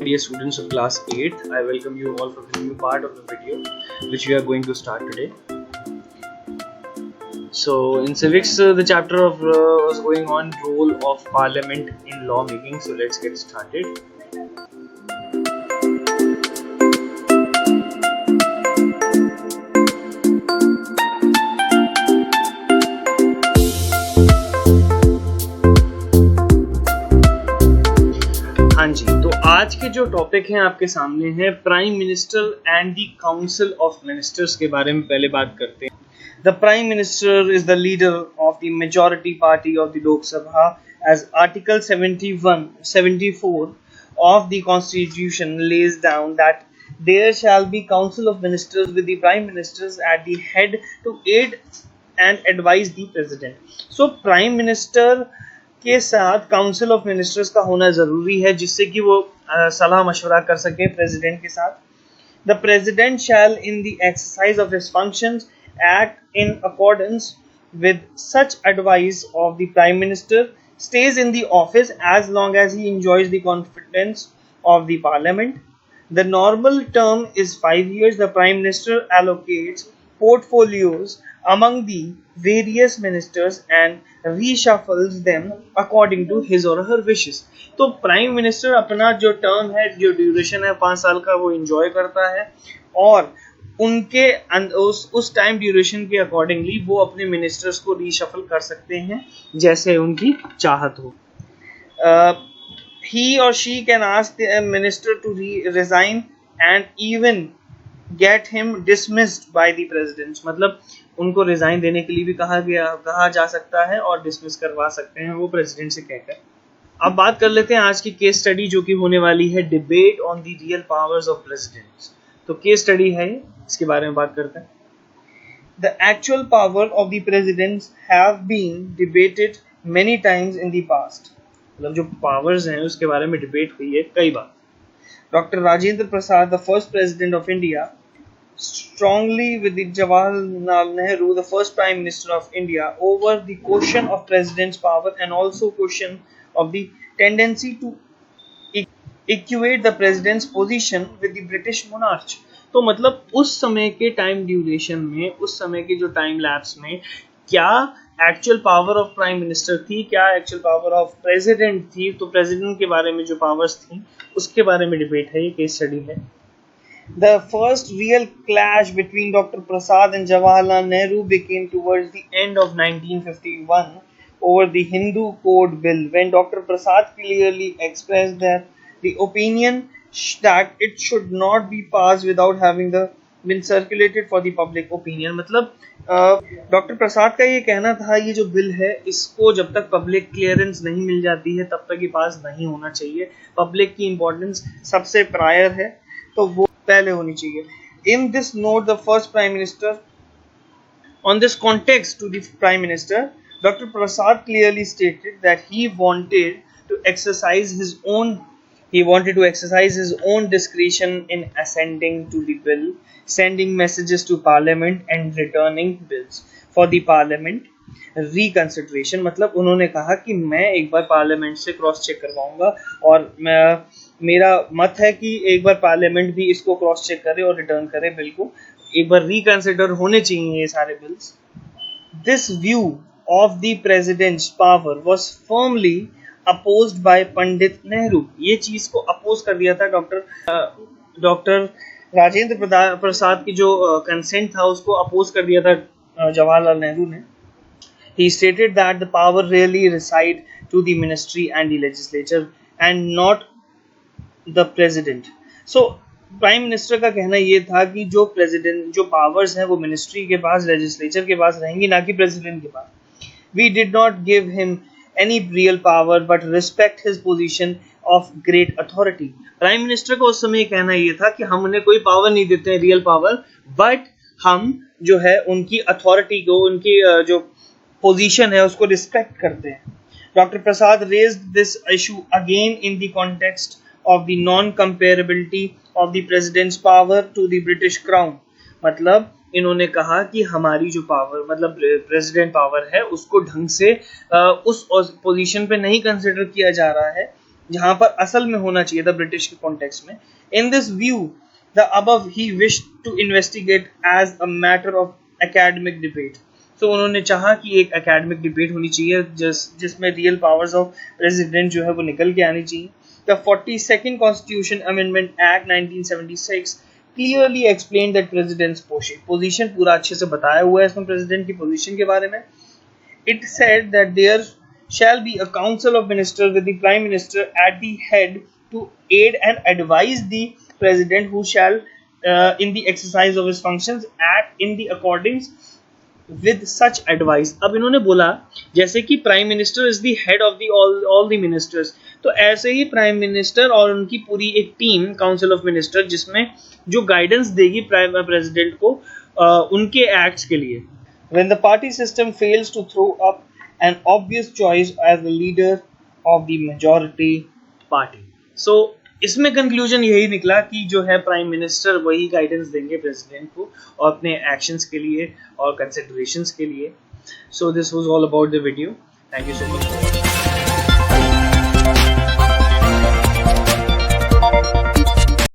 dear students of class 8th, I welcome you all for the new part of the video which we are going to start today. So in civics, the chapter of was going on role of parliament in lawmaking. So let's get started. हाँ जी, तो आज के जो topic हैं आपके सामने हैं prime minister and the council of ministers के बारे में पहले बात करते हैं. The prime minister is the leader of the majority party of the लोक सभा as article 74 of the constitution lays down that there shall be council of ministers with the prime ministers at the head to aid and advise the president. So prime minister के साथ council of ministers का होना जरूरी है जिससे कि वो सलाह मशवरा कर सके प्रेसिडेंट के साथ. The president shell in the exercise of his functions act in accordance with such advice of the prime minister, stays in the office as long as he enjoys the confidence of the parliament. The normal term is 5 years. The prime minister allocates portfolios among the various ministers and reshuffles them according to his or her wishes. तो prime minister अपना जो term है, जो duration है 5 साल का, वो enjoy करता है और उनके उस टाइम ड्यूरेशन के अकॉर्डिंगली वो अपने मिनिस्टर्स को रीशफल कर सकते हैं जैसे उनकी चाहत हो. He or she can ask the minister to resign and even get him dismissed by the president. मतलब उनको रिजाइन देने के लिए भी कहा जा सकता है और डिसमिस करवा सकते हैं वो प्रेसिडेंट से कहकर. अब बात कर लेते हैं आज की केस स्टडी जो कि होने वाली है debate on the real powers of presidents. तो केस स्टडी है, इसके बारे में बात करते हैं. The actual power of the presidents have been debated many times in the past. मतलब जो पावर्स हैं उसके बारे में डिबेट हुई है कई बार. Doctor Rajendra Prasad, the first president of India, strongly with the Jawaharlal Nehru, the first prime minister of India, over the question of president's power and also question of the tendency to equate the president's position with the British monarch. तो मतलब उस समय के time duration में, उस समय के जो टाइम लैप्स में क्या actual power of prime minister थी, क्या एक्चुअल पावर ऑफ प्रेसिडेंट थी. तो प्रेसिडेंट के बारे में जो पावर्स थी उसके बारे में डिबेट है, ये केस स्टडी है. The first real clash between Dr. Prasad and Jawaharlal Nehru became towards the end of 1951 over the Hindu Code Bill, when Dr. Prasad clearly expressed that the opinion that it should not be passed without having been circulated for the public opinion. मतलब doctor प्रसाद का ये कहना था ये जो bill है इसको जब तक पब्लिक क्लियरेंस नहीं मिल जाती है तब तक ये पास नहीं होना चाहिए. पब्लिक की इंपॉर्टेंस सबसे प्रायर है तो वो पहले होनी चाहिए. In this note, the first prime minister, on this context to the prime minister, Dr. Prasad clearly stated that he wanted to exercise his own discretion in assenting to the bill, sending messages to parliament and returning bills for the parliament reconsideration. मतलब उन्होंने कहा कि मैं एक बार parliament से cross check करवाऊंगा और मेरा मत है कि एक बार पार्लियामेंट भी इसको क्रॉस चेक करे और रिटर्न करे बिल को. एक बार रिकंसिडर होने चाहिए ये सारे bills. This view of the presidents power was firmly opposed by Pandit Nehru. ये चीज को अपोज कर दिया था डॉक्टर राजेंद्र प्रसाद की जो कंसेंट था उसको अपोज कर दिया था जवाहरलाल नेहरू ने. He stated that the power really reside to the ministry and the legislature and not the president. So prime minister का कहना ये था कि जो प्रेसिडेंट जो पावर्स हैं वो मिनिस्ट्री के पास, लेजिस्लेचर के पास रहेंगी, ना कि प्रेसिडेंट के पास. We did not give him any real power but respect his position of great authority. Prime minister का उस समय कहना ये था कि हम उन्हें कोई पावर नहीं देते हैं रियल पावर, बट हम जो है उनकी अथॉरिटी को, उनकी जो पोजीशन है उसको रिस्पेक्ट करते हैं. Doctor Prasad raised this issue again in the context of the non comparability of the presidents power to the British crown. मतलब इन्होंने कहा कि हमारी जो पावर मतलब प्रेसिडेंट पावर है उसको ढंग से उस पोजीशन पे नहीं कंसिडर किया जा रहा है जहां पर असल में होना चाहिए था ब्रिटिश के कॉन्टेक्स्ट में। In this view the above he wish to investigate as a matter of academic debate. तो उन्होंने चाहा कि एक एकेडमिक डिबेट होनी चाहिए जिसमें रियल पावर्स ऑफ प्रेसिडेंट जो है वो निकल के आनी चाहिए। The 42nd Constitution Amendment Act 1976 clearly explained that president's position पूरा अच्छे से बताया हुआ है इसमें प्रेसिडेंट की पोजीशन के बारे में। It said that there shall be a council of ministers with the prime minister at the head to aid and advise the president, who shall in the exercise of his functions act in the accordance with such advice। अब इन्होंने बोला जैसे कि prime minister is the head of the all the ministers, तो ऐसे ही prime minister और उनकी पूरी एक टीम काउंसिल ऑफ मिनिस्टर जिसमें जो गाइडेंस देगी प्राइम प्रेसिडेंट को उनके एक्ट्स के लिए। When the party system fails to throw up an obvious choice as the leader of the majority party। So इसमें कंक्लूजन यही निकला कि जो है प्राइम मिनिस्टर वही गाइडेंस देंगे प्रेसिडेंट को और अपने एक्शंस के लिए और कंसिडरेशंस के लिए। So this was all about the video. Thank you so much for watching.